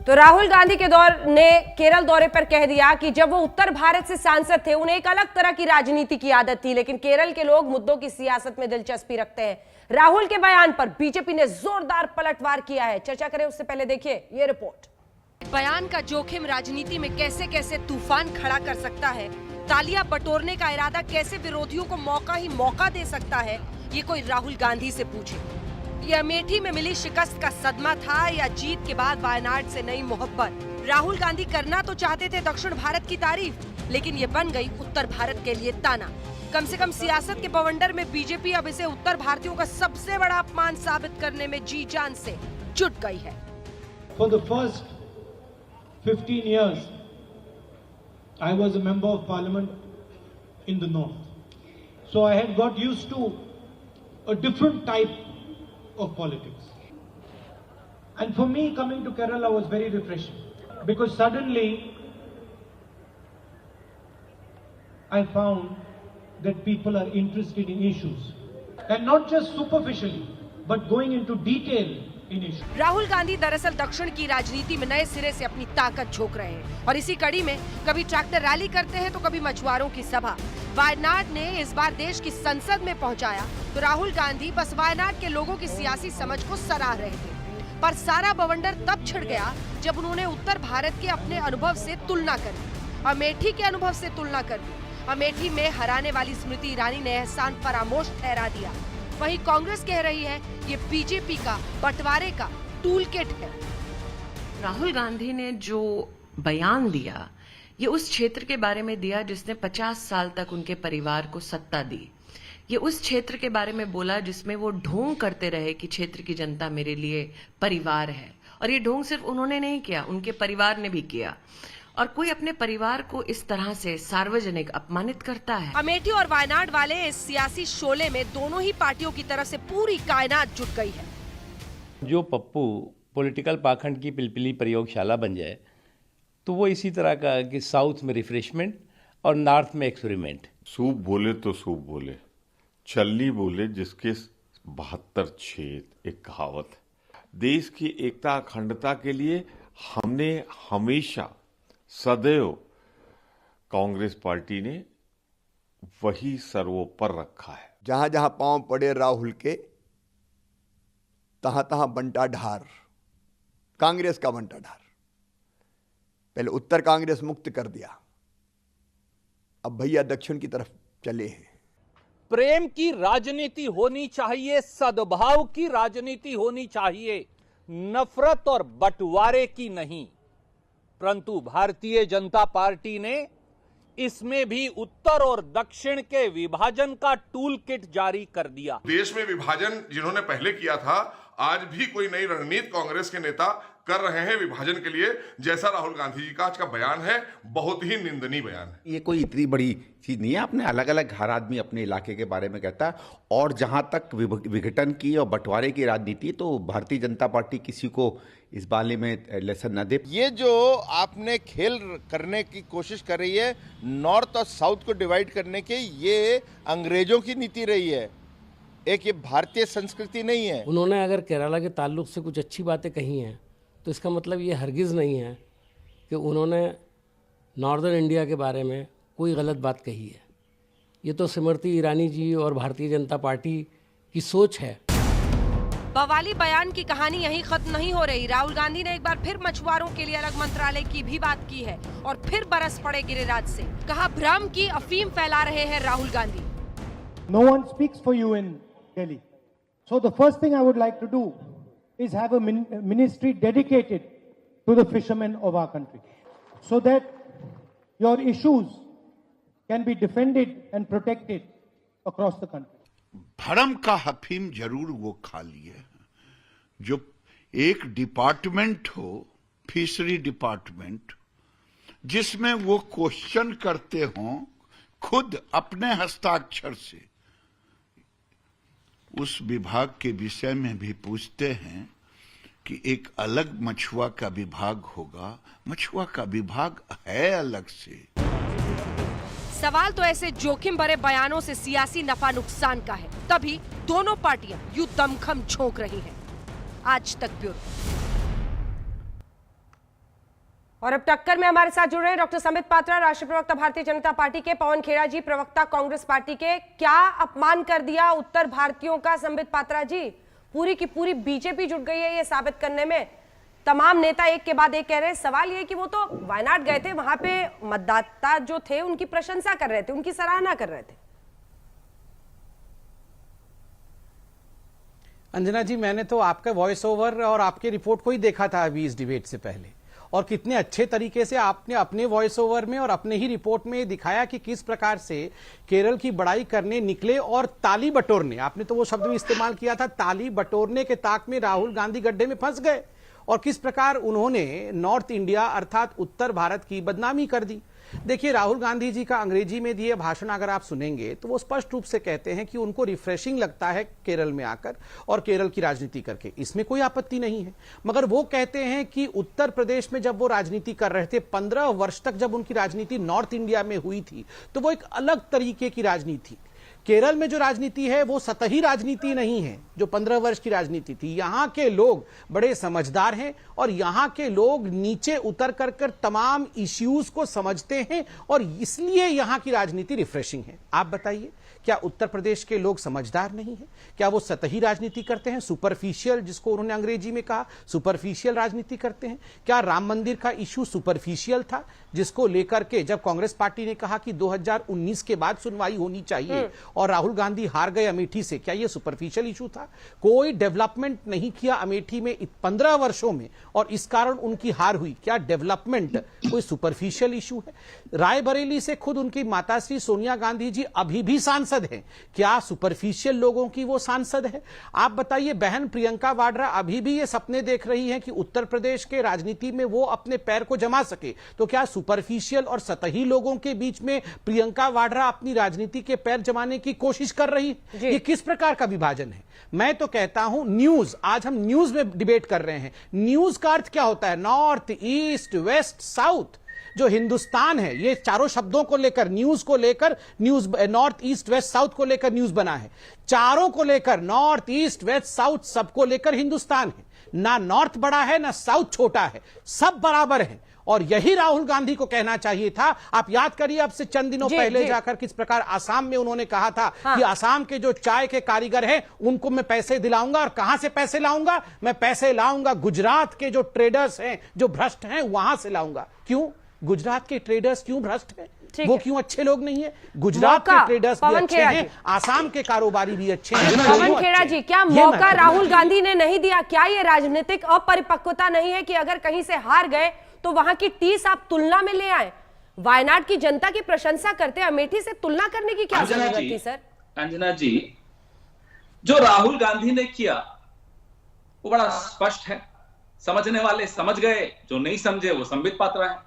तो राहुल गांधी के दौर ने केरल दौरे पर कह दिया कि जब वो उत्तर भारत से सांसद थे उन्हें एक अलग तरह की राजनीति की आदत थी, लेकिन केरल के लोग मुद्दों की सियासत में दिलचस्पी रखते हैं। राहुल के बयान पर बीजेपी ने जोरदार पलटवार किया है। चर्चा करें उससे पहले देखिए ये रिपोर्ट। बयान का जोखिम राजनीति में कैसे कैसे तूफान खड़ा कर सकता है, तालियां बटोरने का इरादा कैसे विरोधियों को मौका ही मौका दे सकता है, ये कोई राहुल गांधी से पूछे। ये अमेठी में मिली शिकस्त का सदमा था या जीत के बाद वायनाड से नई मोहब्बत। राहुल गांधी करना तो चाहते थे दक्षिण भारत की तारीफ, लेकिन ये बन गई उत्तर भारत के लिए ताना। कम से कम सियासत के बवंडर में बीजेपी अब इसे उत्तर भारतीयों का सबसे बड़ा अपमान साबित करने में जी जान से जुट गई है। For the first 15 years, I was a member of parliament in the north. So I had got used to a different type of politics. And for me, coming to Kerala was very refreshing because suddenly I found that people are interested in issues and not just superficially, but going into detail in issues. Rahul Gandhi दरअसल दक्षिण की राजनीति में नए सिरे से अपनी ताकत झोंक रहे हैं और इसी कड़ी में कभी ट्रैक्टर रैली करते हैं तो कभी मछुआरों की सभा। वायनाड ने इस बार देश की संसद में पहुंचाया तो राहुल गांधी बस वायनाड के लोगों की सियासी समझ को सराह रहे थे, पर सारा बवंडर तब छिड़ गया जब उन्होंने उत्तर भारत के अपने अनुभव से तुलना कर दी, अमेठी के अनुभव से तुलना कर दी। अमेठी में हराने वाली स्मृति ईरानी ने एहसान फरामोश ठहरा दिया। वहीं कांग्रेस कह रही है ये बीजेपी का बंटवारे का टूल किट है। राहुल गांधी ने जो बयान दिया ये उस क्षेत्र के बारे में दिया जिसने 50 साल तक उनके परिवार को सत्ता दी। ये उस क्षेत्र के बारे में बोला जिसमें वो ढोंग करते रहे कि क्षेत्र की जनता मेरे लिए परिवार है, और ये ढोंग सिर्फ उन्होंने नहीं किया, उनके परिवार ने भी किया। और कोई अपने परिवार को इस तरह से सार्वजनिक अपमानित करता है। अमेठी और वायनाड वाले इस सियासी शोले में दोनों ही पार्टियों की तरफ से पूरी कायनात जुट गई है। जो पप्पू पॉलिटिकल पाखंड की पिलपिली प्रयोगशाला बन जाए तो वो इसी तरह का कि साउथ में रिफ्रेशमेंट और नॉर्थ में एक्सपेरिमेंट। सूप बोले तो सूप बोले, छल्ली बोले जिसके 72 छेद, एक कहावत। देश की एकता अखंडता के लिए हमने हमेशा सदैव कांग्रेस पार्टी ने वही सर्वोपर रखा है। जहां जहां पांव पड़े राहुल के तहां तहां बंटा ढार, कांग्रेस का बंटा ढार। पहले उत्तर कांग्रेस मुक्त कर दिया, अब भैया दक्षिण की तरफ चले हैं। प्रेम की राजनीति होनी चाहिए, सद्भाव की राजनीति होनी चाहिए, नफरत और बंटवारे की नहीं। परंतु भारतीय जनता पार्टी ने इसमें भी उत्तर और दक्षिण के विभाजन का टूल किट जारी कर दिया। देश में विभाजन जिन्होंने पहले किया था, आज भी कोई नई रणनीति कांग्रेस के नेता कर रहे हैं विभाजन के लिए, जैसा राहुल गांधी जी का आज का बयान है, बहुत ही निंदनीय बयान है। ये कोई इतनी बड़ी चीज नहीं है। अपने अलग अलग हर आदमी अपने इलाके के बारे में कहता है, और जहां तक विघटन की और बंटवारे की राजनीति, तो भारतीय जनता पार्टी किसी को इस बारे में लेसन न दे। ये जो आपने खेल करने की कोशिश कर रही है नॉर्थ और साउथ को डिवाइड करने की, ये अंग्रेजों की नीति रही है, एक ये भारतीय संस्कृति नहीं है। उन्होंने अगर केरला के ताल्लुक से कुछ अच्छी बातें कही हैं तो इसका मतलब ये हरगिज़ नहीं है कि उन्होंने नॉर्दर्न इंडिया के बारे में कोई गलत बात कही है। ये तो स्मृति ईरानी जी और भारतीय जनता पार्टी की सोच है। बवाली बयान की कहानी यहीं खत्म नहीं हो रही। राहुल गांधी ने एक बार फिर मछुआरों के लिए अलग मंत्रालय की भी बात की है और फिर बरस पड़े गिरिराज से। कहा भ्रम की अफीम फैला रहे हैं Rahul Gandhi. No one speaks for you in Delhi. So the first thing I would like to do is have a ministry dedicated to the fishermen of our country, so that your issues can be defended and protected across the country. भरम का अफीम जरूर वो खा लिए हैं। जो एक डिपार्टमेंट हो, फिशरी डिपार्टमेंट, जिसमें वो क्वेश्चन करते हों खुद अपने हस्ताक्षर से, उस विभाग के विषय में भी पूछते हैं कि एक अलग मछुआ का विभाग होगा। मछुआ का विभाग है अलग से। सवाल तो ऐसे जोखिम भरे बयानों से सियासी नफा नुकसान का है, तभी दोनों पार्टियां यूं दमखम झोंक रही हैं। आज तक ब्यूरो। और अब टक्कर में हमारे साथ जुड़ रहे हैं डॉक्टर संबित पात्रा, राष्ट्रीय प्रवक्ता भारतीय जनता पार्टी के। पवन खेड़ा जी, प्रवक्ता कांग्रेस पार्टी के। क्या अपमान कर दिया उत्तर भारतीयों का संबित पात्रा जी? पूरी की पूरी बीजेपी जुट गई है ये साबित करने में। तमाम नेता एक के बाद एक कह रहे हैं। सवाल ये कि वो तो वायनाड गए थे, वहां पे मतदाता जो थे उनकी प्रशंसा कर रहे थे, उनकी सराहना कर रहे थे। अंजना जी, मैंने तो आपका वॉइस ओवर और आपकी रिपोर्ट को ही देखा था अभी इस डिबेट से पहले, और कितने अच्छे तरीके से आपने अपने वॉइस ओवर में और अपने ही रिपोर्ट में दिखाया कि किस प्रकार से केरल की बड़ाई करने निकले और ताली बटोरने, आपने तो वो शब्द भी इस्तेमाल किया था, ताली बटोरने के ताक में राहुल गांधी गड्ढे में फंस गए और किस प्रकार उन्होंने नॉर्थ इंडिया अर्थात उत्तर भारत की बदनामी कर दी। देखिए, राहुल गांधी जी का अंग्रेजी में दिए भाषण अगर आप सुनेंगे तो वो स्पष्ट रूप से कहते हैं कि उनको रिफ्रेशिंग लगता है केरल में आकर और केरल की राजनीति करके, इसमें कोई आपत्ति नहीं है। मगर वो कहते हैं कि उत्तर प्रदेश में जब वो राजनीति कर रहे थे, 15 वर्ष तक जब उनकी राजनीति नॉर्थ इंडिया में हुई थी, तो वो एक अलग तरीके की राजनीति। केरल में जो राजनीति है वो सतही राजनीति नहीं है जो 15 वर्ष की राजनीति थी। यहाँ के लोग बड़े समझदार हैं और यहाँ के लोग नीचे उतर कर तमाम इश्यूज को समझते हैं और इसलिए यहाँ की राजनीति रिफ्रेशिंग है। आप बताइए, क्या उत्तर प्रदेश के लोग समझदार नहीं है? क्या वो सतही राजनीति करते हैं, सुपरफिशियल, जिसको उन्होंने अंग्रेजी में कहा, सुपरफिशियल राजनीति करते हैं? क्या राम मंदिर का इश्यू सुपरफिशियल था, जिसको लेकर के जब कांग्रेस पार्टी ने कहा कि 2019 के बाद सुनवाई होनी चाहिए और राहुल गांधी हार गए अमेठी से, क्या ये सुपरफिशियल इशू था? कोई डेवलपमेंट नहीं किया अमेठी में 15 वर्षों में और इस कारण उनकी हार हुई। क्या डेवलपमेंट कोई सुपरफिशियल इशू है? रायबरेली से खुद उनकी माताश्री सोनिया गांधी जी अभी भी सांसद हैं, क्या सुपरफिशियल लोगों की वो सांसद है? आप बताइए, बहन प्रियंका वाड्रा अभी भी ये सपने देख रही हैं कि उत्तर प्रदेश के राजनीति में वो अपने पैर को जमा सके, तो क्या सुपरफिशियल और सतही लोगों के बीच में प्रियंका वाड्रा अपनी राजनीति के पैर जमाने की कोशिश कर रही है? ये किस प्रकार का विभाजन है? मैं तो कहता हूं न्यूज, आज हम न्यूज में डिबेट कर रहे हैं। न्यूज का अर्थ क्या होता है? North, east, west, south. जो हिंदुस्तान है, ये चारों शब्दों को लेकर, न्यूज को लेकर, news north, east, west, south को लेकर न्यूज बना है। चारों को लेकर, नॉर्थ, ईस्ट, वेस्ट, साउथ, सबको लेकर हिंदुस्तान है। ना नॉर्थ बड़ा है ना साउथ छोटा है, सब बराबर है। और यही राहुल गांधी को कहना चाहिए था। आप याद करिए, अब से चंद दिनों पहले जाकर किस प्रकार आसाम में उन्होंने कहा था कि आसाम के जो चाय के कारीगर हैं उनको मैं पैसे दिलाऊंगा। और कहां से पैसे लाऊंगा? मैं पैसे लाऊंगा गुजरात के जो ट्रेडर्स हैं, जो भ्रष्ट हैं, वहां से लाऊंगा। क्यों? गुजरात के ट्रेडर्स क्यों भ्रष्ट हैं? वो क्यों अच्छे लोग नहीं है? गुजरात के ट्रेडर्स भी अच्छे हैं, आसाम के कारोबारी भी अच्छे हैं। पवन खेड़ा जी, क्या मौका राहुल गांधी ने नहीं दिया? क्या ये राजनीतिक अपरिपक्वता नहीं है कि अगर कहीं से हार गए तो वहां की टीस आप तुलना में ले आए? वायनाड की जनता की प्रशंसा करते, अमेठी से तुलना करने की क्या जरूरत थी सर? अंजना जी, जो राहुल गांधी ने किया वो बड़ा स्पष्ट है, समझने वाले समझ गए, जो नहीं समझे वो संबित पात्रा है।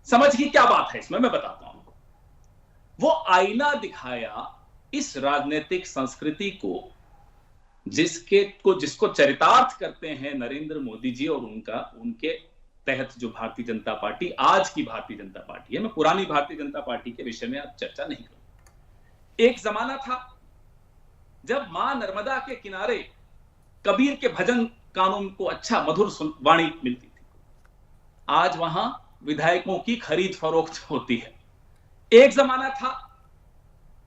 समझ की क्या बात है इसमें, मैं बताता हूं। वो आईना दिखाया इस राजनीतिक संस्कृति को जिसको चरितार्थ करते हैं नरेंद्र मोदी जी और उनके तहत जो भारतीय जनता पार्टी, आज की भारतीय जनता पार्टी है। मैं पुरानी भारतीय जनता पार्टी के विषय में अब चर्चा नहीं करूं। एक जमाना था जब मां नर्मदा के किनारे कबीर के भजन कानून को अच्छा मधुर वाणी मिलती थी। आज वहां विधायकों की खरीद फरोख्त होती है। एक जमाना था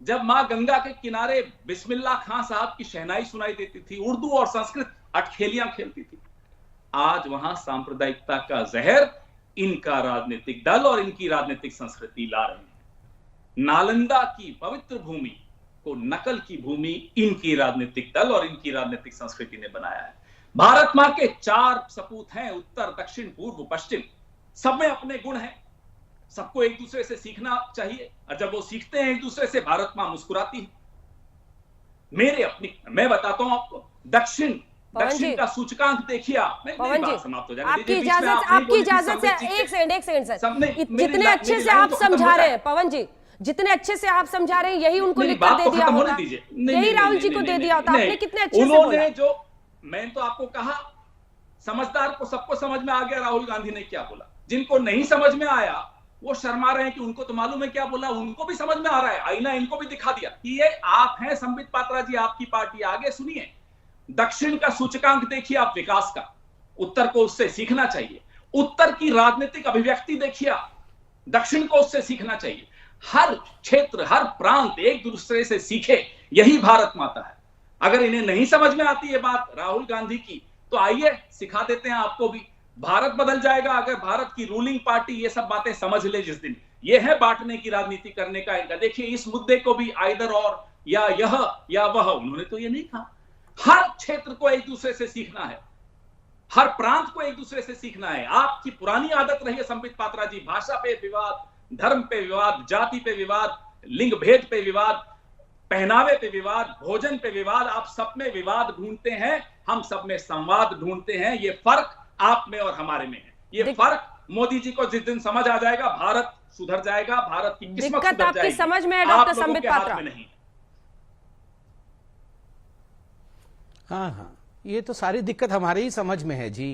जब मां गंगा के किनारे बिस्मिल्लाह खां साहब की शहनाई सुनाई देती थी, उर्दू और संस्कृत अटखेलियां खेलती थी। आज वहां सांप्रदायिकता का जहर इनका राजनीतिक दल और इनकी राजनीतिक संस्कृति ला रहे हैं। नालंदा की पवित्र भूमि को नकल की भूमि इनकी राजनीतिक दल और इनकी राजनीतिक संस्कृति ने बनाया है। भारत मां के 4 सपूत हैं, उत्तर, दक्षिण, पूर्व, पश्चिम। सब में अपने गुण हैं, सबको एक दूसरे से सीखना चाहिए और जब वो सीखते हैं एक दूसरे से, भारत मां मुस्कुराती है। मैं बताता हूँ आपको, दक्षिण का सूचकांक देखिए आप। बात समाप्त हो जाएगी। आपकी इजाजत से एक सेकंड सर, जितने अच्छे से आप समझा रहे हैं पवन जी, जितने अच्छे से आप समझा रहे हैं, यही उनको लिखकर दे दिया होता, यही राहुल जी को दे दिया होता। आपने कितने अच्छे से बोला। जो मैंने तो आपको कहा, समझदार को सबको समझ में आ गया राहुल गांधी ने क्या बोला। जिनको नहीं समझ में आया वो शर्मा रहे हैं कि उनको तो मालूम है क्या बोला, उनको भी समझ में आ रहा है। आईना इनको भी दिखा दिया कि ये आप हैं संबित पात्रा जी, आपकी पार्टी। आगे सुनिए, दक्षिण का सूचकांक देखिए आप विकास का, उत्तर को उससे सीखना चाहिए। उत्तर की राजनीतिक अभिव्यक्ति देखिए आप, दक्षिण को उससे सीखना चाहिए। हर क्षेत्र, हर प्रांत एक दूसरे से सीखे, यही भारत माता है। अगर इन्हें नहीं समझ में आती है बात राहुल गांधी की, तो आइए सिखा देते हैं आपको भी। भारत बदल जाएगा अगर भारत की रूलिंग पार्टी ये सब बातें समझ ले जिस दिन। ये है बांटने की राजनीति करने का इनका। देखिए इस मुद्दे को भी आइदर और, या यह या वह, उन्होंने तो ये नहीं कहा। हर क्षेत्र को एक दूसरे से सीखना है, हर प्रांत को एक दूसरे से सीखना है। आपकी पुरानी आदत रही है संबित पात्रा जी, भाषा पे विवाद, धर्म पे विवाद, जाति पे विवाद, लिंग भेद पे विवाद, पहनावे पे विवाद, भोजन पे विवाद। आप सब में विवाद ढूंढते हैं, हम सब में संवाद ढूंढते हैं। ये फर्क आप में और हमारे में है। ये फर्क मोदी जी को जिस दिन समझ आ जाएगा, भारत सुधर जाएगा, भारत की किस्मत दिक्कत सुधर आपकी जाएगी। समझ में है डॉक्टर आप लोगों संबित के हाथ पात्रा? में नहीं। हाँ, ये तो सारी दिक्कत हमारे ही समझ में है जी।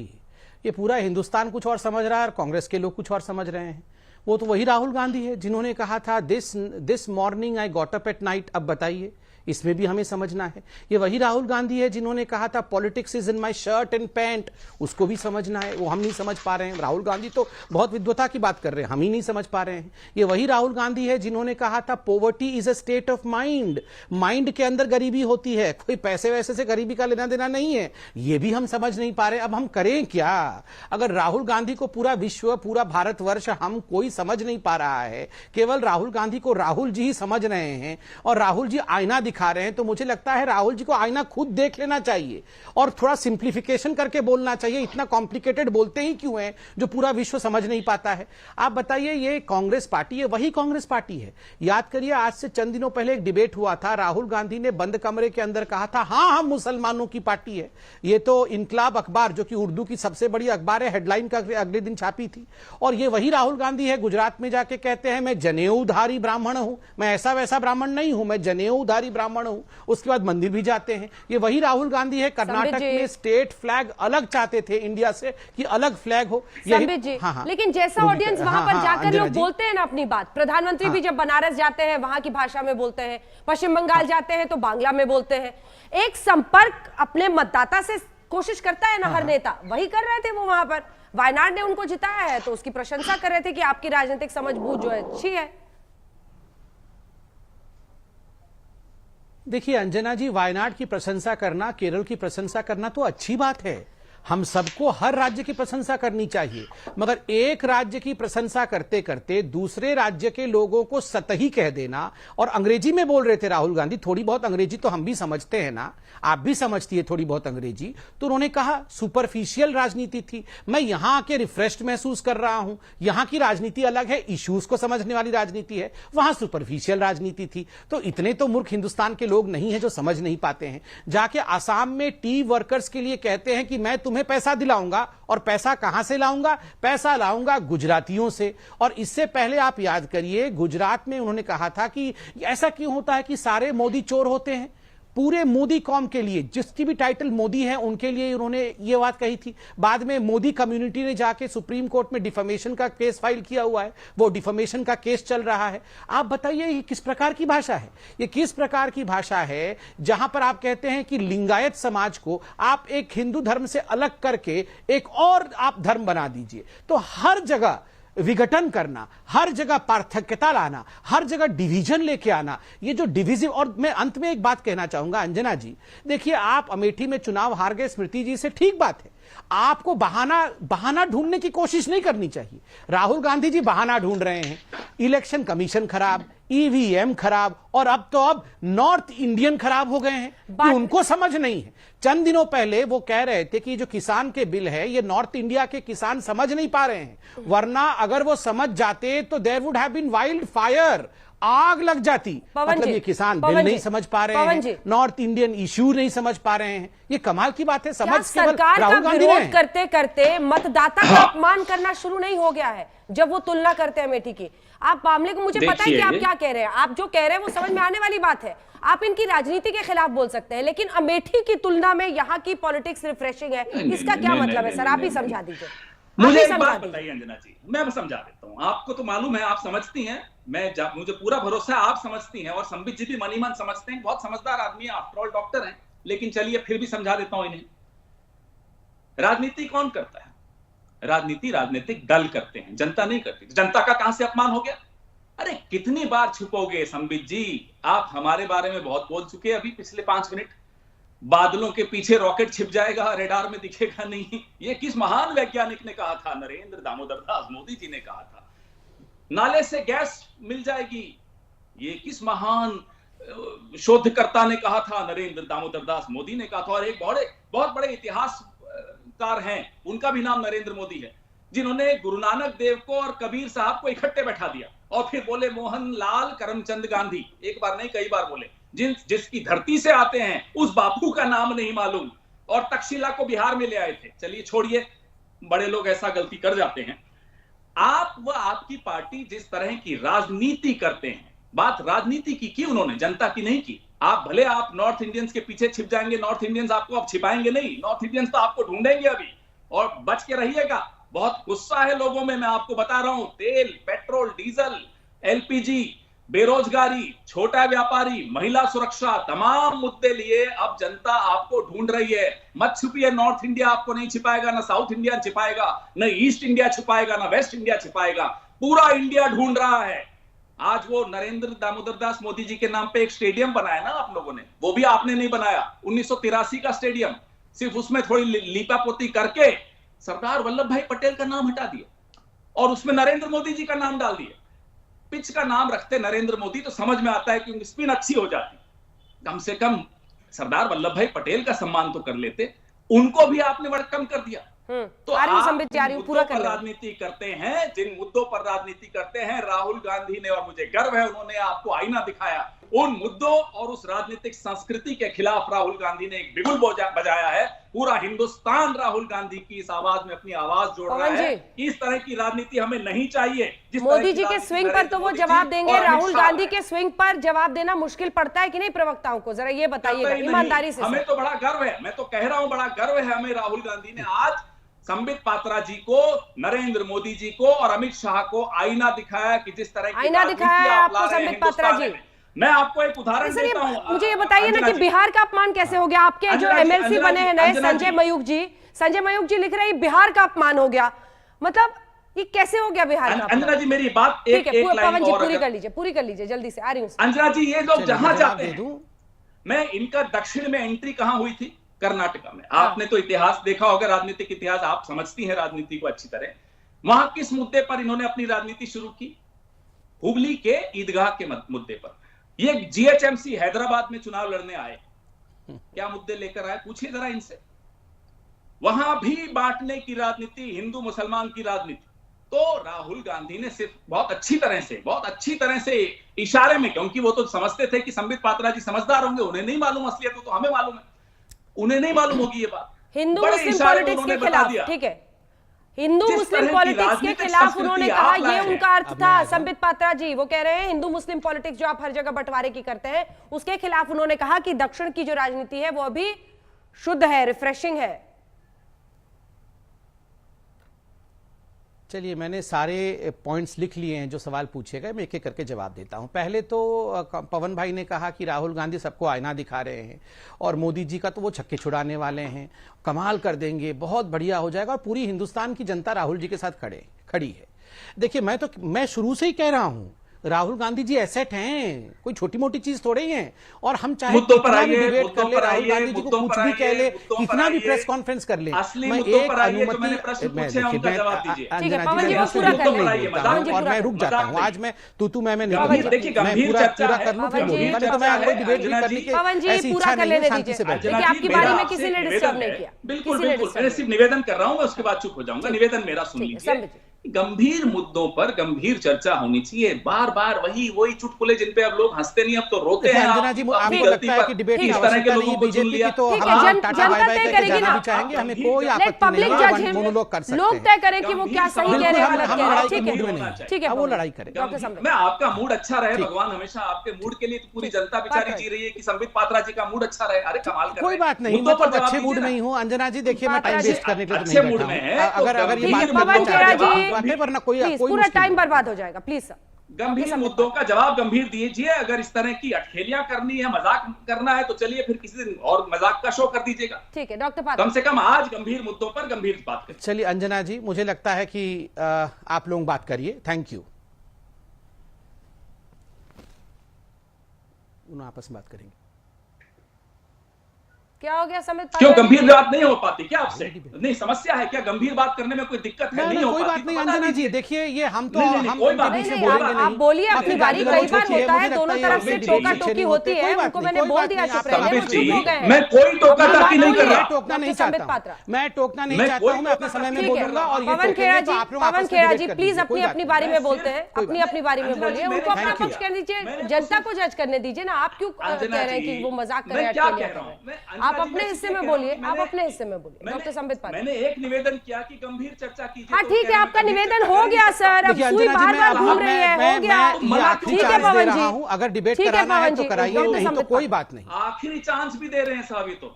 ये पूरा हिंदुस्तान कुछ और समझ रहा है और कांग्रेस के लोग कुछ और समझ रहे हैं। वो तो वही राहुल गांधी है जिन्होंने कहा था this morning I got up at night. अब बताइए, इसमें भी हमें समझना है। ये वही राहुल गांधी है जिन्होंने कहा था politics is in my shirt and pant. उसको भी समझना है, वो हम नहीं समझ पा रहे हैं। राहुल गांधी तो बहुत विद्वता की बात कर रहे हैं, हम ही नहीं समझ पा रहे हैं। ये वही राहुल गांधी है जिन्होंने कहा था poverty is a state of mind. Mind के अंदर गरीबी होती है, कोई पैसे वैसे से गरीबी का लेना देना नहीं है। ये भी हम समझ नहीं पा रहे। अब हम करें क्या? अगर राहुल गांधी को पूरा विश्व, पूरा भारतवर्ष हम कोई समझ नहीं पा रहा है, केवल राहुल गांधी को राहुल जी ही समझ रहे हैं और राहुल जी आईना दिखा रहे हैं, तो मुझे लगता है राहुल जी को आईना खुद देख लेना चाहिए और थोड़ा सिंप्लीफिकेशन करके बोलना चाहिए। इतना कॉम्प्लिकेटेड बोलते ही क्यों है जो पूरा विश्व समझ नहीं पाता है? आप बताइए, ये कांग्रेस पार्टी है, वही कांग्रेस पार्टी है। याद करिए, आज से चंद दिनों पहले एक डिबेट हुआ था, राहुल गांधी ने बंद कमरे के अंदर कहा था हाँ हम मुसलमानों की पार्टी है। ये तो इनकलाब अखबार, जो कि उर्दू की सबसे बड़ी अखबार है, हेडलाइन का अगले दिन छापी थी। और ये वही राहुल गांधी है गुजरात में जाके कहते हैं मैं जनेऊधारी ब्राह्मण हूं, मैं ऐसा वैसा ब्राह्मण नहीं हूं, मैं जनेऊधारी ब्राह्मण हूं। उसके बाद मंदिर भी जाते हैं। ये वही राहुल गांधी है कर्नाटक में स्टेट फ्लैग अलग चाहते थे इंडिया से, कि अलग फ्लैग हो। संबित जी, लेकिन जैसा ऑडियंस वहां पर जाकर लोग बोलते हैं ना अपनी बात, प्रधानमंत्री भी जब बनारस जाते हैं वहां की भाषा में बोलते हैं, पश्चिम बंगाल जाते हैं तो बांग्ला में बोलते हैं। एक संपर्क अपने मतदाता से कोशिश करता है ना हर नेता, वही कर रहे थे वो वहां पर। वायनाड ने उनको जिताया है तो उसकी प्रशंसा कर रहे थे कि आपकी राजनीतिक समझबूझ जो है अच्छी है। देखिए अंजना जी, वायनाड की प्रशंसा करना, केरल की प्रशंसा करना तो अच्छी बात है। हम सबको हर राज्य की प्रशंसा करनी चाहिए, मगर एक राज्य की प्रशंसा करते करते दूसरे राज्य के लोगों को सतही कह देना। और अंग्रेजी में बोल रहे थे राहुल गांधी, थोड़ी बहुत अंग्रेजी तो हम भी समझते हैं ना, आप भी समझती है थोड़ी बहुत अंग्रेजी। तो उन्होंने कहा सुपरफिशियल राजनीति थी, मैं यहां आके रिफ्रेश्ड महसूस कर रहा हूं। यहां की राजनीति अलग है, इश्यूज को समझने वाली राजनीति है, वहां सुपरफिशियल राजनीति थी। तो इतने तो मूर्ख हिंदुस्तान के लोग नहीं है जो समझ नहीं पाते हैं। जाके आसाम में टी वर्कर्स के लिए कहते हैं कि मैं तुम्हें पैसा दिलाऊंगा, और पैसा कहां से लाऊंगा? पैसा लाऊंगा गुजरातियों से। और इससे पहले आप याद करिए, गुजरात में उन्होंने कहा था कि ऐसा क्यों होता है कि सारे मोदी चोर होते हैं। पूरे मोदी कॉम के लिए, जिसकी भी टाइटल मोदी है उनके लिए उन्होंने ये बात कही थी। बाद में मोदी कम्युनिटी ने जाके सुप्रीम कोर्ट में डिफेमेशन का केस फाइल किया हुआ है, वो डिफेमेशन का केस चल रहा है। आप बताइए ये किस प्रकार की भाषा है? ये किस प्रकार की भाषा है जहां पर आप कहते हैं कि लिंगायत समाज को आप एक हिंदू धर्म से अलग करके एक और आप धर्म बना दीजिए। तो हर जगह विघटन करना, हर जगह पार्थक्यता लाना, हर जगह डिवीजन लेके आना, ये जो डिविजिव। और मैं अंत में एक बात कहना चाहूंगा अंजना जी, देखिए आप अमेठी में चुनाव हार गए स्मृति जी से, ठीक बात है, आपको बहाना ढूंढने की कोशिश नहीं करनी चाहिए। राहुल गांधी जी बहाना ढूंढ रहे हैं, इलेक्शन कमीशन खराब, ईवीएम खराब, और अब नॉर्थ इंडियन खराब हो गए हैं कि उनको समझ नहीं है। चंद दिनों पहले वो कह रहे थे कि जो किसान के बिल है ये नॉर्थ इंडिया के किसान समझ नहीं पा रहे हैं, वरना अगर वो समझ जाते तो there would have been wildfire, आग लग जाती। मतलब ये किसान बिल नहीं समझ पा रहे हैं, नॉर्थ इंडियन इश्यू नहीं समझ पा रहे हैं, ये कमाल की बात है। समझ सरकार का विरोध करते करते मतदाता का अपमान करना शुरू नहीं हो गया है जब वो तुलना करते हैं अमेठी की? आप मामले को, मुझे पता है कि आप क्या कह रहे हैं, आप जो कह रहे हैं वो समझ में आने वाली बात है, आप इनकी राजनीति के खिलाफ बोल सकते हैं, लेकिन अमेठी की तुलना में यहाँ की पॉलिटिक्स रिफ्रेशिंग है, इसका क्या मतलब है सर? आप ही समझा दीजिए। मुझे एक बात बताइए अंजना जी, मैं समझा देता हूँ। आपको तो मालूम है, आप समझती हैं, मुझे पूरा भरोसा है आप समझती हैं, और संबित जी भी मनी मन समझते हैं, बहुत समझदार आदमी है, आफ्टर ऑल डॉक्टर हैं। लेकिन चलिए फिर भी समझा देता हूं इन्हें। राजनीति कौन करता है? राजनीति राजनीतिक दल करते हैं, जनता नहीं करती। जनता का कहां से अपमान हो गया? अरे कितनी बार छुपोगे संबित जी? आप हमारे बारे में बहुत बोल चुके हैं अभी पिछले 5 मिनट। बादलों के पीछे रॉकेट छिप जाएगा, रेडार में दिखेगा नहीं। ये किस महान वैज्ञानिक ने कहा था? नरेंद्र दामोदर दास मोदी जी ने कहा था। नाले से गैस मिल जाएगी, ये किस महान शोधकर्ता ने कहा था? नरेंद्र दामोदर दास मोदी ने कहा था। और एक बहुत बड़े इतिहासकार हैं, उनका भी नाम नरेंद्र मोदी है, जिन्होंने गुरु नानक देव को और कबीर साहब को इकट्ठे बैठा दिया और फिर बोले मोहनलाल करमचंद गांधी। एक बार नहीं, कई बार बोले। जिसकी धरती से आते हैं उस बापू का नाम नहीं मालूम, और तक्षशिला को बिहार में ले आए थे। चलिए छोड़िए, बड़े लोग ऐसा गलती कर जाते हैं। आप व आपकी पार्टी जिस तरह की राजनीति करते हैं, बात राजनीति की उन्होंने, जनता की नहीं की। आप भले आप नॉर्थ इंडियंस के पीछे छिप जाएंगे, नॉर्थ इंडियंस आपको अब छिपाएंगे नहीं, नॉर्थ इंडियंस तो आपको ढूंढेंगे अभी, और बच के रहिएगा। बहुत गुस्सा है लोगों में, मैं आपको बता रहा हूं। तेल, पेट्रोल, डीजल, एलपीजी, बेरोजगारी, छोटा व्यापारी, महिला सुरक्षा, तमाम मुद्दे लिए अब जनता आपको ढूंढ रही है। मत छुपिए, नॉर्थ इंडिया आपको नहीं छिपाएगा, ना साउथ इंडिया छिपाएगा, न ईस्ट इंडिया छिपाएगा, ना वेस्ट इंडिया छिपाएगा। पूरा इंडिया ढूंढ रहा है। आज वो नरेंद्र दामोदर दास मोदी जी के नाम पे एक स्टेडियम बनाया ना आप लोगों ने, वो भी आपने नहीं बनाया। 1983 का स्टेडियम, सिर्फ उसमें थोड़ी लीपापोती करके सरदार वल्लभ भाई पटेल का नाम हटा दिया और उसमें नरेंद्र मोदी जी का नाम डाल दिया। पिच का नाम रखते नरेंद्र मोदी तो समझ में आता है कि स्पिन अच्छी हो जाती। कम से कम सरदार वल्लभ भाई पटेल का सम्मान तो कर लेते, उनको भी आपने बड़ा कम कर दिया। तो आप मुद्दों पर राजनीति करते हैं, जिन मुद्दों पर राजनीति करते हैं, राहुल गांधी ने, और मुझे गर्व है उन्होंने आपको आईना दिखाया। उन मुद्दों और उस राजनीतिक संस्कृति के खिलाफ राहुल गांधी ने एक बिगुल बजाया है। पूरा हिंदुस्तान राहुल गांधी की इस आवाज में अपनी आवाज जोड़ रहा है। इस तरह की राजनीति हमें नहीं चाहिए। मोदी जी के स्विंग पर तो वो जवाब देंगे, राहुल गांधी के स्विंग पर जवाब देना मुश्किल पड़ता है कि नहीं प्रवक्ताओं को? जरा ये बताइएगा ईमानदारी से। हमें तो बड़ा गर्व है, मैं तो कह रहा हूं बड़ा गर्व है हमें। राहुल गांधी ने आज संबित पात्रा जी को, नरेंद्र मोदी जी को और अमित शाह को आईना दिखाया कि जिस तरह की आईना दिखाया आपको संबित पात्रा जी। मैं आपको एक उदाहरण देता हूं। मुझे ये बताइए ना कि बिहार का अपमान कैसे हो गया? आपके जो एमएलसी बने हैं नए संजय मयूख जी लिख रहे हैं बिहार का अपमान हो गया। मतलब ये कैसे हो गया बिहार का? अंजना जी मेरी बात एक पवन जी पूरी कर लीजिए जल्दी से, आ रही हूँ। अंजना जी, ये लोग जहां जाते हैं, मैं इनका दक्षिण में एंट्री कहां हुई थी? कर्नाटका में। आपने तो इतिहास देखा होगा, राजनीतिक इतिहास आप समझती हैं राजनीति को अच्छी तरह। वहां किस मुद्दे पर इन्होंने अपनी राजनीति शुरू की? हुबली के ईदगाह के मुद्दे पर। ये जीएचएमसी हैदराबाद में चुनाव लड़ने आए, क्या मुद्दे लेकर आए? पूछिए जरा इनसे। वहां भी बांटने की राजनीति, हिंदू मुसलमान की राजनीति। तो राहुल गांधी ने सिर्फ बहुत अच्छी तरह से इशारे में, क्योंकि वो तो समझते थे कि संबित पात्रा जी समझदार होंगे, उन्हें नहीं मालूम असलियत, तो हमें मालूम है, उन्हें नहीं मालूम होगी ये बात। हिंदू मुस्लिम पॉलिटिक्स के खिलाफ, ठीक है, हिंदू मुस्लिम पॉलिटिक्स के खिलाफ उन्होंने कहा, ये उनका अर्थ था। संबित पात्रा जी वो कह रहे हैं हिंदू मुस्लिम पॉलिटिक्स जो आप हर जगह बंटवारे की करते हैं, उसके खिलाफ उन्होंने कहा कि दक्षिण की जो राजनीति है वो अभी शुद्ध है, रिफ्रेशिंग है। चलिए, मैंने सारे पॉइंट्स लिख लिए हैं जो सवाल पूछे गए, मैं एक एक करके जवाब देता हूं। पहले तो पवन भाई ने कहा कि राहुल गांधी सबको आईना दिखा रहे हैं और मोदी जी का तो वो छक्के छुड़ाने वाले हैं, कमाल कर देंगे, बहुत बढ़िया हो जाएगा, और पूरी हिंदुस्तान की जनता राहुल जी के साथ खड़ी है। देखिए, मैं शुरू से ही कह रहा हूं, राहुल गांधी जी एसेट हैं, कोई छोटी मोटी चीज थोड़े ही हैं। और हम चाहे कितना भी डिबेट कर ले, राहुल गांधी जी को कुछ भी कह ले, कितना भी प्रेस कॉन्फ्रेंस कर ले, मैं एक अनुमति, और मैं रुक जाता हूँ। आज मैं तू मैं नहीं, मैं पूरा कर लूँ, फिर बोलूंगा, नहीं तो मैं कोई डिबेट भी करने की ऐसी इच्छा नहीं है, शांति से बैठे। आपकी बारी में किसी ने डिस्टर्ब नहीं किया। बिल्कुल, मैं सिर्फ निवेदन कर रहा हूँ, उसके बाद चुप हो जाऊंगा। निवेदन मेरा सुन लीजिए। गंभीर मुद्दों पर गंभीर चर्चा होनी चाहिए। बार बार वही चुटकुले जिन पे अब लोग हंसते नहीं, अब तो रोते हैं। अंजना जी, आपको लगता है कि डिबेट की आवश्यकता नहीं है बीजेपी की, तो हम टाटा बाय बाय करके जाना भी चाहेंगे, हमें कोई आपत्ति नहीं है, मोनोलॉग कर सकते हैं। लोग तय करें कि वो क्या सही कह रहे हैं, गलत कह रहे हैं। ठीक है, वो लड़ाई करें। मैं आपका मूड अच्छा रहे, भगवान हमेशा आपके मूड के लिए पूरी जनता बेचारी जी रही है कि संबित पात्रा जी का मूड अच्छा रहे। अरे कमाल कर, कोई बात नहीं, मैं तो अच्छे मूड में ही हूँ। अंजना जी देखिए, मैं टाइम वेस्ट करने के लिए नहीं बैठा हूं। अगर ये बात वरना कोई पूरा टाइम बर्बाद हो जाएगा, प्लीज सर। गंभीर मुद्दों का जवाब गंभीर दीजिए। अगर इस तरह की अटखेलियां करनी है, मजाक करना है, तो चलिए फिर किसी दिन और मजाक का शो कर दीजिएगा। ठीक है डॉक्टर पात्रा, कम से कम आज गंभीर मुद्दों पर गंभीर बात करें। चलिए अंजना जी, मुझे लगता है कि आप लोग बात करिए। Thank you. उन्होंने आपस में बात करेंगे। क्या हो गया संबित क्यों पात्रा? गंभीर बात नहीं हो पाती क्या आपसे? नहीं, समस्या है क्या? गंभीर बात करने में कोई दिक्कत है? नहीं हो कोई पाती बात नहीं तो बता अंजना जी। दीजिए। देखिए ये हम तो नहीं, हम कोई बात पीछे नहीं, बोलेंगे नहीं। आप बोलिए, अपनी बारी कई बार होता है, दोनों तरफ से टोका टोकी होती है, उनको मैंने बोल दिया चुप रहने, वो चुप हो गए। मैं कोई टोका टाकी नहीं कर रहा। टोकना नहीं चाहता, मैं टोकना नहीं चाहता हूं। मैं अपने समय में ठीक है बोलूंगा और ये पवन खेड़ा जी, आप लोग पवन खेड़ा जी प्लीज कोई अपनी बात अपनी नहीं। बारी में बोलते हैं, अपनी अपनी बारी में बोलिए, उनको अपना Thank you। पक्ष कहने दीजिए, जनता को जज करने दीजिए ना। आप क्यों कह रहे हैं कि वो मजाक कर रहे हैं? मैं क्या कह रहा हूं? आप अपने हिस्से में बोलिए, आप अपने हिस्से में बोलिए। डॉक्टर संबित पात्रा, मैंने एक निवेदन किया कि गंभीर चर्चा कीजिए। हाँ ठीक है, आपका निवेदन हो गया सर, अब सुई बार बार घूम रही है, हो गया। ठीक है पवन जी, अगर डिबेट कराना है तो कराइए, नहीं तो कोई बात नहीं। आखिरी चांस भी दे रहे हैं साहब। ये तो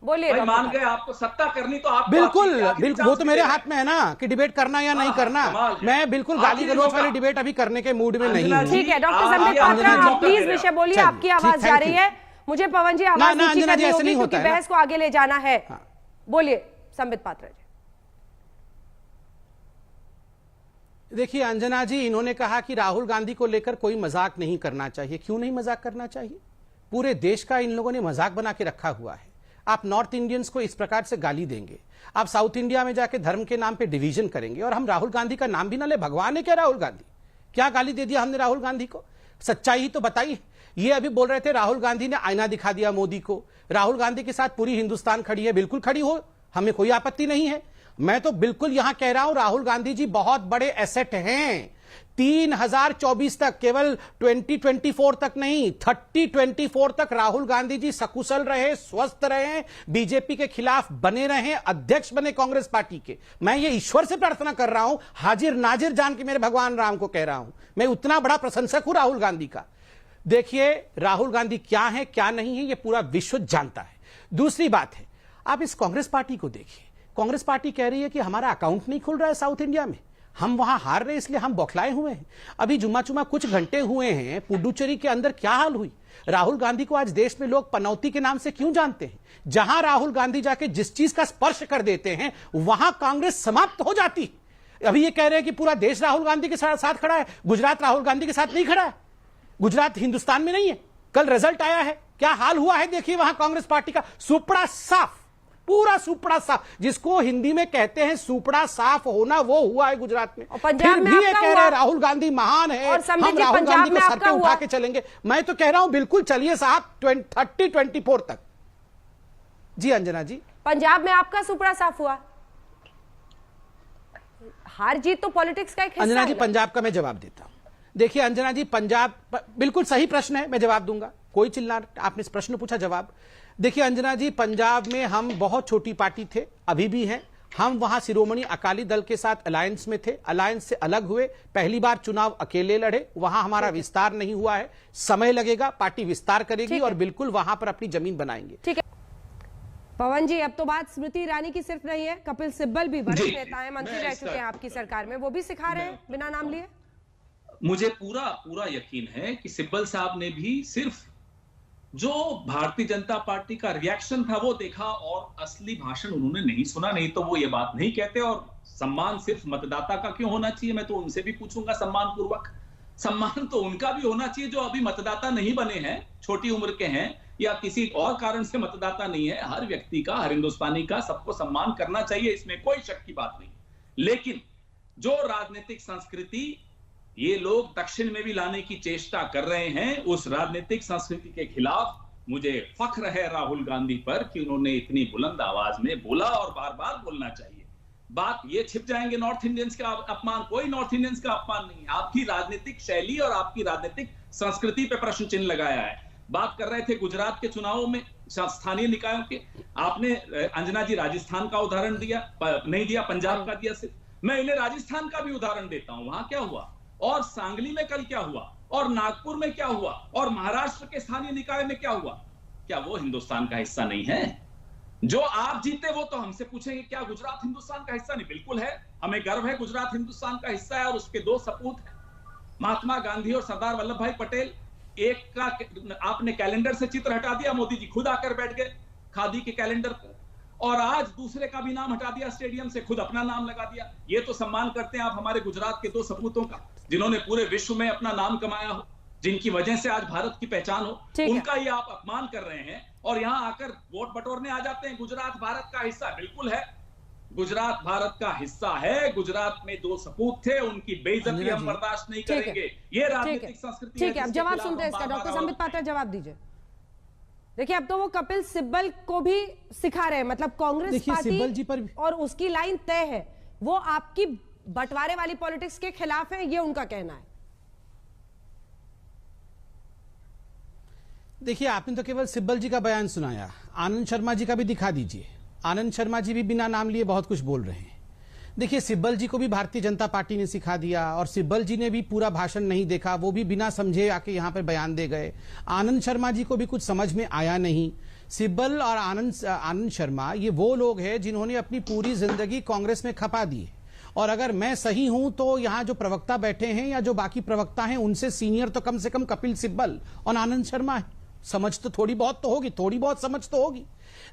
बोलिए भाई मान गए आपको सत्ता करनी तो आप बिल्कुल बिल्कुल, वो तो मेरे हाथ में है ना कि डिबेट करना या नहीं करना। मैं बिल्कुल गाली गलौज वाली डिबेट अभी करने के मूड में नहीं हूँ। ठीक है डॉक्टर संबित पात्रा, आप प्लीज विषय बोलिए, आपकी आवाज जा रही है। मुझे पवन जी आवाज नीचे करनी होगी क्योंकि बहस को आगे ले जाना है। बोलिए संबित पात्रा जी। देखिए अंजना जी, इन्होंने कहा कि राहुल गांधी को लेकर कोई मजाक नहीं करना चाहिए। क्यों नहीं मजाक करना चाहिए? पूरे देश का इन लोगों ने मजाक बना के रखा हुआ है। आप नॉर्थ इंडियंस को इस प्रकार से गाली देंगे, आप साउथ इंडिया में जाके धर्म के नाम पे डिवीजन करेंगे, और हम राहुल गांधी का नाम भी ना ले। भगवान है क्या राहुल गांधी? क्या गाली दे दिया हमने राहुल गांधी को? सच्चाई तो बताइए। ये अभी बोल रहे थे राहुल गांधी ने आईना दिखा दिया मोदी को। राहुल गांधी के साथ पूरी हिंदुस्तान खड़ी है, बिल्कुल खड़ी हो, हमें कोई आपत्ति नहीं है। मैं तो बिल्कुल यहां कह रहा हूं राहुल गांधी जी बहुत बड़े एसेट हैं। 3024 तक, केवल 2024 तक नहीं, 3024 तक राहुल गांधी जी सकुशल रहे, स्वस्थ रहे, बीजेपी के खिलाफ बने रहे, अध्यक्ष बने कांग्रेस पार्टी के। मैं ये ईश्वर से प्रार्थना कर रहा हूं, हाजिर नाजिर जान के मेरे भगवान राम को कह रहा हूं। मैं उतना बड़ा प्रशंसक हूं राहुल गांधी का। देखिए राहुल गांधी क्या है क्या नहीं है ये पूरा विश्व जानता है। दूसरी बात है, आप इस कांग्रेस पार्टी को देखिए। कांग्रेस पार्टी कह रही है कि हमारा अकाउंट नहीं खुल रहा है साउथ इंडिया में, हम वहां हार रहे इसलिए हम बौखलाए हुए हैं। अभी जुम्मा चुम्मा कुछ घंटे हुए हैं, पुडुचेरी के अंदर क्या हाल हुई। राहुल गांधी को आज देश में लोग पनौती के नाम से क्यों जानते हैं? जहां राहुल गांधी जाके जिस चीज का स्पर्श कर देते हैं वहां कांग्रेस समाप्त हो जाती। अभी ये कह रहे हैं कि पूरा देश राहुल गांधी के साथ खड़ा है, गुजरात राहुल गांधी के साथ नहीं खड़ा है, गुजरात हिंदुस्तान में नहीं है। कल रिजल्ट आया है, क्या हाल हुआ है देखिए वहां कांग्रेस पार्टी का। सुपड़ा साफ, पूरा सुपड़ा साफ, जिसको हिंदी में कहते हैं सुपड़ा साफ होना, वो हुआ है गुजरात में। पंजाब में फिर भी ये आपका कह हुआ। रहे हैं राहुल गांधी महान है, और हम संबित जी, राहुल पंजाब गांधी को में सर आपका पे उठा हुआ। के चलेंगे। मैं तो कह रहा हूं बिल्कुल चलिए साहब 3024 तक। जी अंजना जी, पंजाब में आपका सुपड़ा साफ हुआ। हार जीत तो पॉलिटिक्स का एक हिस्सा अंजना जी है। पंजाब का मैं जवाब देता हूं। देखिए अंजना जी, पंजाब बिल्कुल सही प्रश्न है, मैं जवाब दूंगा, कोई चिल्ला। आपने इस प्रश्न पूछा, जवाब। देखिए अंजना जी, पंजाब में हम बहुत छोटी पार्टी थे, अभी भी हैं। हम वहां शिरोमणि अकाली दल के साथ अलायंस में थे, अलायंस से अलग हुए, पहली बार चुनाव अकेले लड़े, वहां हमारा विस्तार नहीं हुआ है, समय लगेगा, पार्टी विस्तार करेगी और बिल्कुल वहां पर अपनी जमीन बनाएंगे। ठीक है पवन जी, अब तो बात स्मृति ईरानी की सिर्फ नहीं है, कपिल सिब्बल भी वरिष्ठ नेता है, मंत्री रह चुके हैं आपकी सरकार में, वो भी सिखा रहे हैं बिना नाम लिए। मुझे पूरा यकीन है कि सिब्बल साहब ने भी सिर्फ जो भारतीय जनता पार्टी का रिएक्शन था वो देखा और असली भाषण उन्होंने नहीं सुना, नहीं तो वो ये बात नहीं कहते। और सम्मान सिर्फ मतदाता का क्यों होना चाहिए, मैं तो उनसे भी पूछूंगा सम्मान पूर्वक। सम्मान तो उनका भी होना चाहिए जो अभी मतदाता नहीं बने हैं, छोटी उम्र के हैं या किसी और कारण से मतदाता नहीं है। हर व्यक्ति का, हर हिंदुस्तानी का सबको सम्मान करना चाहिए, इसमें कोई शक की बात नहीं। लेकिन जो राजनीतिक संस्कृति ये लोग दक्षिण में भी लाने की चेष्टा कर रहे हैं, उस राजनीतिक संस्कृति के खिलाफ मुझे फख्र है राहुल गांधी पर कि उन्होंने इतनी बुलंद आवाज में बोला और बार बार बोलना चाहिए। बात ये छिप जाएंगे नॉर्थ इंडियंस का अपमान, कोई नॉर्थ इंडियंस का अपमान नहीं, आपकी राजनीतिक शैली और आपकी राजनीतिक संस्कृति पे प्रश्न चिन्ह लगाया है। बात कर रहे थे गुजरात के चुनावों में स्थानीय निकायों के, आपने अंजना जी राजस्थान का उदाहरण दिया, नहीं दिया, पंजाब का दिया। सिर्फ मैं इन्हें राजस्थान का भी उदाहरण देता हूं, वहां क्या हुआ, और सांगली में कल क्या हुआ, और नागपुर में क्या हुआ, और महाराष्ट्र के स्थानीय निकाय में क्या हुआ। क्या वो हिंदुस्तान का हिस्सा नहीं है? जो आप जीते वो तो हमसे पूछेंगे क्या गुजरात हिंदुस्तान का हिस्सा नहीं? बिल्कुल है, हमें गर्व है गुजरात हिंदुस्तान का हिस्सा है और उसके 2 सपूत हैं। महात्मा गांधी और सरदार वल्लभ भाई पटेल एक का आपने कैलेंडर से चित्र हटा दिया, मोदी जी खुद आकर बैठ गए खादी के कैलेंडर पर, और आज दूसरे का भी नाम हटा दिया स्टेडियम से, खुद अपना नाम लगा दिया। ये तो सम्मान करते हैं आप हमारे गुजरात के 2 सपूतों का, जिन्होंने पूरे विश्व में अपना नाम कमाया हो, जिनकी वजह से आज भारत की पहचान हो, उनका ये आप अपमान कर रहे हैं और यहां आकर वोट बटोरने आ जाते हैं। गुजरात भारत का हिस्सा बिल्कुल है, गुजरात भारत का हिस्सा है। गुजरात में 2 सपूत थे, उनकी बेइज्जती हम बर्दाश्त नहीं करेंगे। ये राजनीतिक संस्कृति ठीक है, अब जवाब सुनते हैं इसका। डॉक्टर संबित पात्रा जवाब दीजिए। देखिए, अब तो वो कपिल सिब्बल को भी सिखा रहे हैं, मतलब कांग्रेस पार्टी जी पर और उसकी लाइन तय है, वो आपकी बंटवारे वाली पॉलिटिक्स के खिलाफ है, ये उनका कहना है। देखिए, आपने तो केवल सिब्बल जी का बयान सुनाया, आनंद शर्मा जी का भी दिखा दीजिए। आनंद शर्मा जी भी बिना नाम लिए बहुत कुछ बोल रहे हैं। देखिए, सिब्बल जी को भी भारतीय जनता पार्टी ने सिखा दिया और सिब्बल जी ने भी पूरा भाषण नहीं देखा, वो भी बिना समझे आके यहां पर बयान दे गए। आनंद शर्मा जी को भी कुछ समझ में आया नहीं। सिब्बल और आनंद शर्मा ये वो लोग हैं जिन्होंने अपनी पूरी जिंदगी कांग्रेस में खपा दी है, और अगर मैं सही हूं तो यहां जो प्रवक्ता बैठे हैं या जो बाकी प्रवक्ता हैं उनसे सीनियर तो कम से कम कपिल सिब्बल और आनंद शर्मा है। समझ तो थोड़ी बहुत तो होगी, थोड़ी बहुत समझ तो होगी।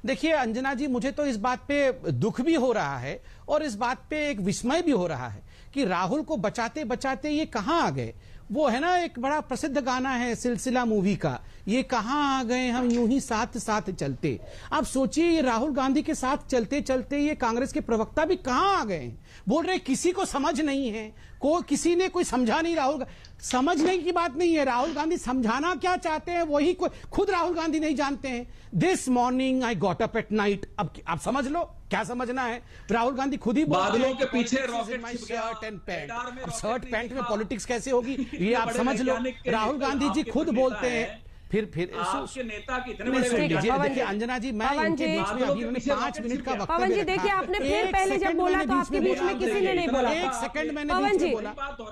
देखिए अंजना जी, मुझे तो इस बात पे दुख भी हो रहा है और इस बात पे एक विस्मय भी हो रहा है कि राहुल को बचाते बचाते ये कहां आ गए। वो है ना, एक बड़ा प्रसिद्ध गाना है सिलसिला मूवी का, ये कहां आ गए हम यूं ही साथ साथ चलते। आप सोचिए, ये राहुल गांधी के साथ चलते चलते ये कांग्रेस के प्रवक्ता भी कहां आ गए। बोल रहे किसी को समझ नहीं है, किसी ने कोई समझा नहीं। राहुल समझने की बात नहीं है, राहुल गांधी समझाना क्या चाहते हैं वही खुद राहुल गांधी नहीं जानते हैं। This morning I got up at night. अब आप समझ लो क्या समझना है। राहुल गांधी खुद ही बादलों के पीछे रॉकेट शर्ट एंड पैंट। अब शर्ट पैंट में पॉलिटिक्स कैसे होगी ये आप समझ लो। राहुल गांधी जी खुद बोलते हैं, फिर आपके नेता की इतने देखिए अंजना जी, मैं इनके बीच में अभी 5 मिनट का वक्त पवन जी देखिए, आपने फिर पहले जब बोला तो आपके बीच में किसी ने नहीं बोला। 1 सेकंड मैंने पवन जी बोला।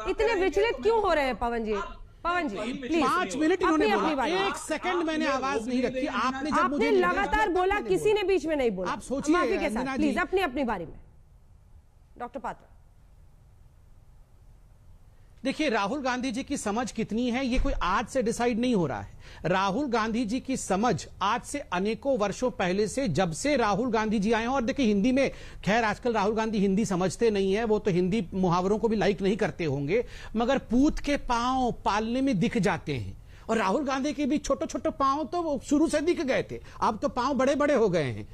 इतने विचलित क्यों हो रहे हैं पवन जी? पवन जी प्लीज, 5 मिनट इन्होंने बोला, 1 सेकंड मैंने आवाज नहीं रखी। आपने लगातार बोला, किसी ने बीच में नहीं बोला। आप सोचिए माफी के साथ प्लीज अपनी अपनी बारी में। डॉक्टर पात्रा, देखिए राहुल गांधी जी की समझ कितनी है ये कोई आज से डिसाइड नहीं हो रहा है। राहुल गांधी जी की समझ आज से अनेकों वर्षों पहले से, जब से राहुल गांधी जी आए हैं, और देखिए हिंदी में, खैर आजकल राहुल गांधी हिंदी समझते नहीं है, वो तो हिंदी मुहावरों को भी लाइक नहीं करते होंगे, मगर पूत के पांव पालने में दिख जाते हैं। और राहुल गांधी के भी छोटे छोटे पांव तो शुरू से दिख गए थे, अब तो पांव बड़े बड़े हो गए हैं।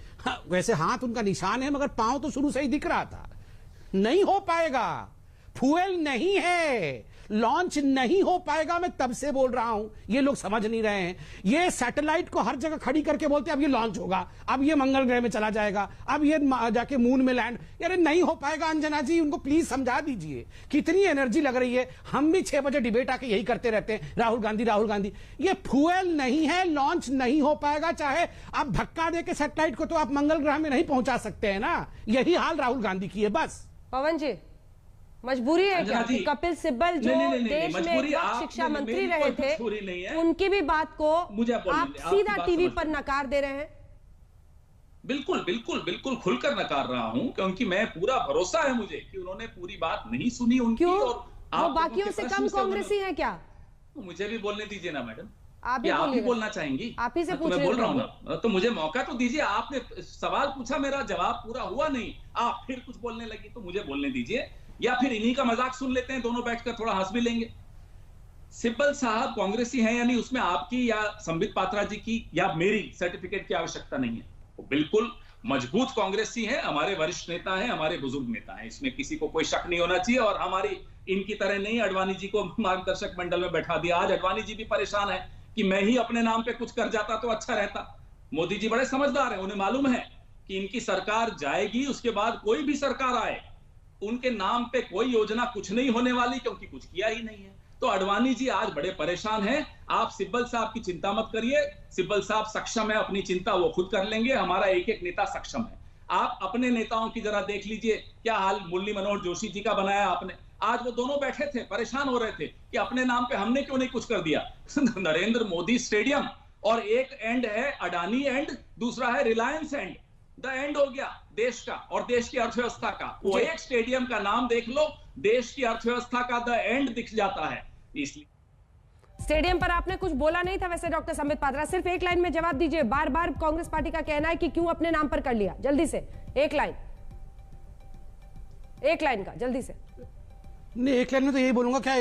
वैसे हाथ उनका निशान है मगर पांव तो शुरू से ही दिख रहा था। नहीं हो पाएगा, फ्यूएल नहीं है, लॉन्च नहीं हो पाएगा। मैं तब से बोल रहा हूं, ये लोग समझ नहीं रहे हैं। ये सैटेलाइट को हर जगह खड़ी करके बोलते हैं अब ये लॉन्च होगा, अब ये मंगल ग्रह में चला जाएगा, अब ये जाके मून में लैंड। यार नहीं हो पाएगा अंजना जी, उनको प्लीज समझा दीजिए। कितनी एनर्जी लग रही है, हम भी 6 बजे डिबेट आके यही करते रहते हैं, राहुल गांधी राहुल गांधी। ये फ्यूएल नहीं है, लॉन्च नहीं हो पाएगा। चाहे आप धक्का दे के सैटेलाइट को तो आप मंगल ग्रह में नहीं पहुंचा सकते हैं ना। यही हाल राहुल गांधी की है बस। पवन जी, मजबूरी है क्या कि कपिल सिब्बल जो देश में एक वक्त शिक्षा मंत्री रहे थे, उनकी भी बात को आप सीधा टीवी पर नकार दे रहे हैं? बिल्कुल बिल्कुल बिल्कुल खुलकर नकार रहा हूं, क्योंकि मैं पूरा भरोसा है मुझे कि उन्होंने पूरी बात नहीं सुनी उनकी। और वो बाकियों से कम कांग्रेसी है क्या? मुझे भी बोलने दीजिए ना मैडम। आप भी बोलना चाहेंगी? आप ही से पूछ रहे बोल रहा हूँ ना, तो मुझे मौका तो दीजिए। आपने सवाल पूछा, मेरा जवाब पूरा हुआ नहीं, आप फिर कुछ बोलने लगी, तो मुझे बोलने दीजिए, या फिर इन्हीं का मजाक सुन लेते हैं, दोनों बैठकर थोड़ा हंस भी लेंगे। सिब्बल साहब कांग्रेसी हैं या नहीं, उसमें आपकी या संबित पात्रा जी की या मेरी सर्टिफिकेट की आवश्यकता नहीं है। वो बिल्कुल मजबूत कांग्रेसी हैं, हमारे वरिष्ठ नेता हैं, हमारे बुजुर्ग नेता हैं, इसमें किसी को कोई शक नहीं होना चाहिए। और हमारी इनकी तरह नहीं अडवाणी जी को मार्गदर्शक मंडल में बैठा दिया। आज अडवाणी जी भी परेशान है कि मैं ही अपने नाम पे कुछ कर जाता तो अच्छा रहता। मोदी जी बड़े समझदार हैं, उन्हें मालूम है कि इनकी सरकार जाएगी, उसके बाद कोई भी सरकार आए उनके नाम पे कोई योजना कुछ नहीं होने वाली, क्योंकि कुछ किया ही नहीं है। तो अडवाणी जी आज बड़े परेशान हैं। आप सिब्बल साहब की चिंता मत करिए, सिब्बल साहब सक्षम है, अपनी चिंता वो खुद कर लेंगे। हमारा एक एक नेता सक्षम है। आप अपने नेताओं की जरा देख लीजिए, क्या हाल मुरली मनोहर जोशी जी का बनाया आपने। आज वो दोनों बैठे थे, परेशान हो रहे थे कि अपने नाम पे हमने क्यों नहीं कुछ कर दिया। नरेंद्र मोदी स्टेडियम, और एक एंड है अडानी एंड, दूसरा है रिलायंस एंड। द एंड हो गया देश का और देश की अर्थव्यवस्था का। वो एक स्टेडियम का नाम देख लो, देश की अर्थव्यवस्था का द एंड दिख जाता है। इसलिए स्टेडियम पर आपने कुछ बोला नहीं था वैसे डॉक्टर संबित पात्रा, सिर्फ एक लाइन में जवाब दीजिए। बार बार कांग्रेस पार्टी का कहना है कि क्यों अपने नाम पर कर लिया, जल्दी से एक लाइन का जल्दी से। नहीं, एक लाइन में तो यही बोलूंगा, क्या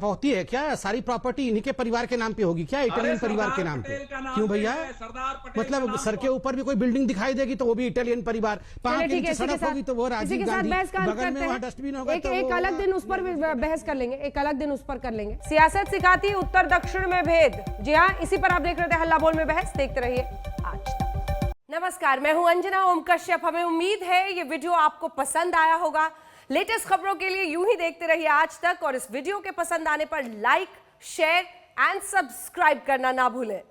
होती है क्या सारी प्रॉपर्टी इन्हीं के परिवार के नाम पे होगी क्या, इटालियन परिवार के नाम पे? क्यों भैया, मतलब सर के ऊपर भी कोई बिल्डिंग दिखाई देगी तो वो भी इटालियन परिवार, 5 दिन की सड़क होगी तो वो राजीव गांधी, बगल में वहाँ डस्टबिन होगा तो एक अलग दिन उस पर बहस कर लेंगे, एक अलग दिन उस पर कर लेंगे। सियासत सिखाती उत्तर दक्षिण में भेद, जी हाँ, इसी पर आप देख रहे थे हल्ला बोल में बहस, देखते रहिए आज तक। नमस्कार, मैं हूं अंजना ओम कश्यप। हमें उम्मीद है ये वीडियो आपको पसंद आया होगा। लेटेस्ट खबरों के लिए यूं ही देखते रहिए आज तक, और इस वीडियो के पसंद आने पर लाइक, शेयर एंड सब्सक्राइब करना ना भूलें।